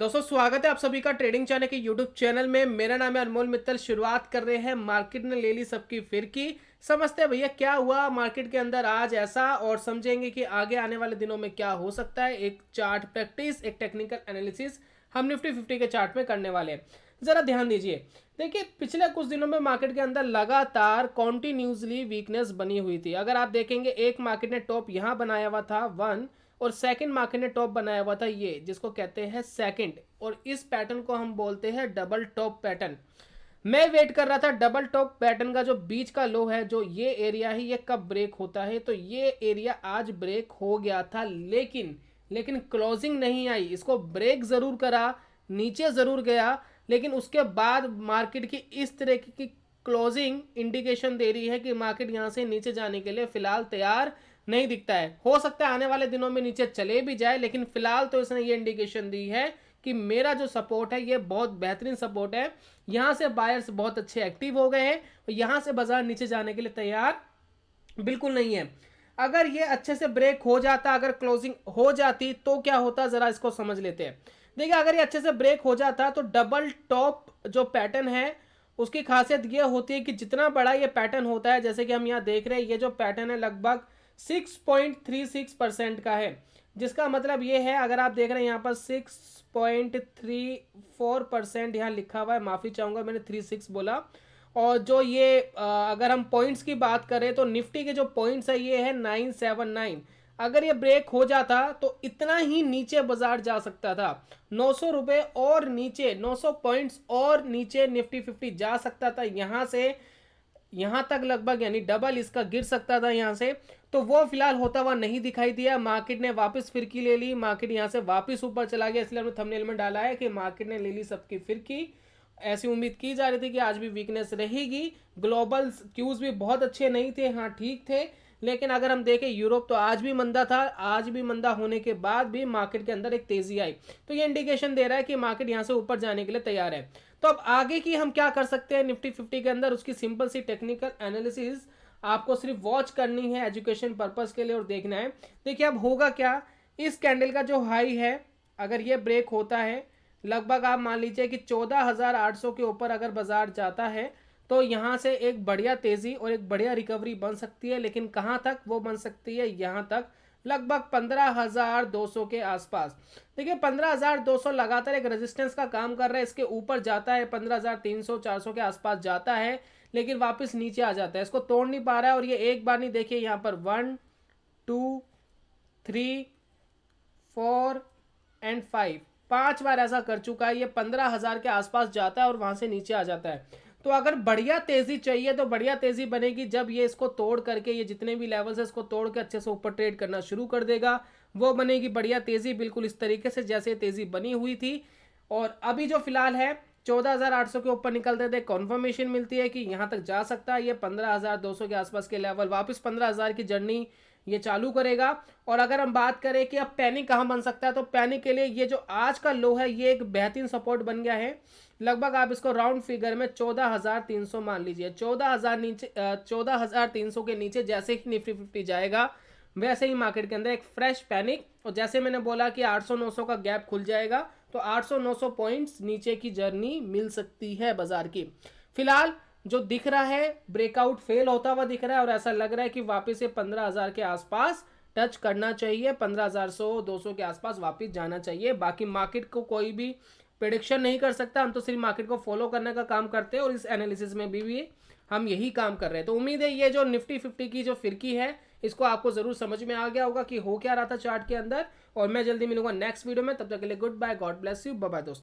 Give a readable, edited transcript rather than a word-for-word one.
दोस्तों स्वागत है आप सभी का ट्रेडिंग चैनल के यूट्यूब चैनल में। मेरा नाम है अनमोल मित्तल। शुरुआत कर रहे हैं। मार्केट ने ले ली सबकी फिरकी। समझते हैं भैया क्या हुआ मार्केट के अंदर आज ऐसा, और समझेंगे कि आगे आने वाले दिनों में क्या हो सकता है। एक चार्ट प्रैक्टिस, एक टेक्निकल एनालिसिस हम निफ्टी 50 के चार्ट में करने वाले हैं। जरा ध्यान दीजिए। देखिए पिछले कुछ दिनों में मार्केट के अंदर लगातार कॉन्टिन्यूसली वीकनेस बनी हुई थी। अगर आप देखेंगे एक मार्केट ने टॉप यहां बनाया हुआ था 1, और सेकंड मार्केट ने टॉप बनाया हुआ था ये, जिसको कहते हैं सेकंड, और इस पैटर्न को हम बोलते हैं डबल टॉप पैटर्न। मैं वेट कर रहा था डबल टॉप पैटर्न का जो बीच का लो है, जो ये एरिया है, ये कब ब्रेक होता है। तो ये एरिया आज ब्रेक हो गया था, लेकिन क्लोजिंग नहीं आई। इसको ब्रेक जरूर करा, नीचे जरूर गया, लेकिन उसके बाद मार्केट की इस तरह की क्लोजिंग इंडिकेशन दे रही है कि मार्केट यहां से नीचे जाने के लिए फिलहाल तैयार नहीं दिखता है। हो सकता है आने वाले दिनों में नीचे चले भी जाए, लेकिन फिलहाल तो इसने ये इंडिकेशन दी है कि मेरा जो सपोर्ट है ये बहुत बेहतरीन सपोर्ट है। यहां से बायर्स बहुत अच्छे एक्टिव हो गए हैं और यहां से बाजार नीचे जाने के लिए तैयार बिल्कुल नहीं है। अगर ये अच्छे से ब्रेक हो जाता, अगर क्लोजिंग हो जाती तो क्या होता, जरा इसको समझ लेते हैं। देखिए अगर ये अच्छे से ब्रेक हो जाता तो डबल टॉप जो पैटर्न है उसकी खासियत ये होती है कि जितना बड़ा ये पैटर्न होता है, जैसे कि हम यहाँ देख रहे हैं, ये जो पैटर्न है लगभग 6.36% का है। जिसका मतलब ये है, अगर आप देख रहे हैं यहाँ पर 6.34% यहाँ लिखा हुआ है, माफी चाहूंगा मैंने 36 बोला। और जो ये अगर हम पॉइंट्स की बात करें तो निफ्टी के जो पॉइंट्स है ये है 979। अगर ये ब्रेक हो जाता तो इतना ही नीचे बाजार जा सकता था, 900 रुपए और नीचे, 900 पॉइंट्स और नीचे निफ्टी 50 जा सकता था। यहां से यहां तक लगभग यानी डबल इसका गिर सकता था यहां से। तो वो फिलहाल होता हुआ नहीं दिखाई दिया। मार्केट ने वापस फिरकी ले ली, मार्केट यहां से वापस ऊपर चला गया। इसलिए हमने थंबनेल में डाला है कि मार्केट ने ले ली सबकी फिरकी। ऐसी उम्मीद की जा रही थी कि आज भी वीकनेस रहेगी। ग्लोबल क्यूज भी बहुत अच्छे नहीं थे, हाँ ठीक थे, लेकिन अगर हम देखें यूरोप तो आज भी मंदा था। आज भी मंदा होने के बाद भी मार्केट के अंदर एक तेजी आई, तो ये इंडिकेशन दे रहा है कि मार्केट यहां से ऊपर जाने के लिए तैयार है। तो अब आगे की हम क्या कर सकते हैं निफ्टी 50 के अंदर, उसकी सिंपल सी टेक्निकल एनालिसिस आपको सिर्फ वॉच करनी है एजुकेशन पर्पस के लिए और देखना है। देखिए अब होगा क्या, इस कैंडल का जो हाई है अगर ये ब्रेक होता है, लगभग आप मान लीजिए कि 14,800 के ऊपर अगर बाजार जाता है तो यहां से एक बढ़िया तेजी और एक बढ़िया रिकवरी बन सकती है। लेकिन कहां तक वो बन सकती है, यहां तक लगभग 15,200 के आसपास। देखिए 15,200 लगातार एक रेजिस्टेंस का काम कर रहा है। इसके ऊपर जाता है 15,300 400 के आसपास जाता है, लेकिन वापस नीचे आ जाता है, इसको तोड़ नहीं पा रहा है। और ये एक बार नहीं, देखिए यहाँ पर 1 2 3 4 एंड 5, 5 बार ऐसा कर चुका है। ये 15,000 के आसपास जाता है और वहां से नीचे आ जाता है। तो अगर बढ़िया तेजी चाहिए तो बढ़िया तेजी बनेगी जब ये इसको तोड़ करके, ये जितने भी लेवल्स है इसको तोड़ के अच्छे से ऊपर ट्रेड करना शुरू कर देगा। वो बनेगी बढ़िया तेजी, बिल्कुल इस तरीके से जैसे तेजी बनी हुई थी। और अभी जो फिलहाल है 14,800 के ऊपर निकलते थे, कॉन्फर्मेशन मिलती है कि यहां तक जा सकता है। ये 15,200 के आसपास के लेवल, वापस 15,000 की जर्नी ये चालू करेगा। और अगर हम बात करें कि अब पैनिक कहां बन सकता है, तो पैनिक के लिए ये जो आज का लो है ये एक बेहतरीन सपोर्ट बन गया है। लगभग आप इसको राउंड फिगर में 14,300 मान लीजिए। 14,300 के नीचे जैसे ही निफ्टी 50 जाएगा, वैसे ही मार्केट के अंदर एक फ्रेश पैनिक, और जैसे मैंने बोला कि 800-900 का गैप खुल जाएगा, तो 800-900 पॉइंट्स नीचे की जर्नी मिल सकती है बाजार की। फिलहाल जो दिख रहा है ब्रेकआउट फेल होता हुआ दिख रहा है, और ऐसा लग रहा है कि वापस से 15,000 के आसपास टच करना चाहिए, 15,100-200 के आसपास वापस जाना चाहिए। बाकी मार्केट को कोई भी प्रेडिक्शन नहीं कर सकता, हम तो सिर्फ मार्केट को फॉलो करने का काम करते हैं, और इस एनालिसिस में भी हम यही काम कर रहे हैं। तो उम्मीद है ये जो निफ्टी 50 की जो फिरकी है इसको आपको जरूर समझ में आ गया होगा कि हो क्या रहा था चार्ट के अंदर। और मैं जल्दी मिलूंगा नेक्स्ट वीडियो में, तब तक के लिए goodbye, God bless you, bye bye दोस्तों।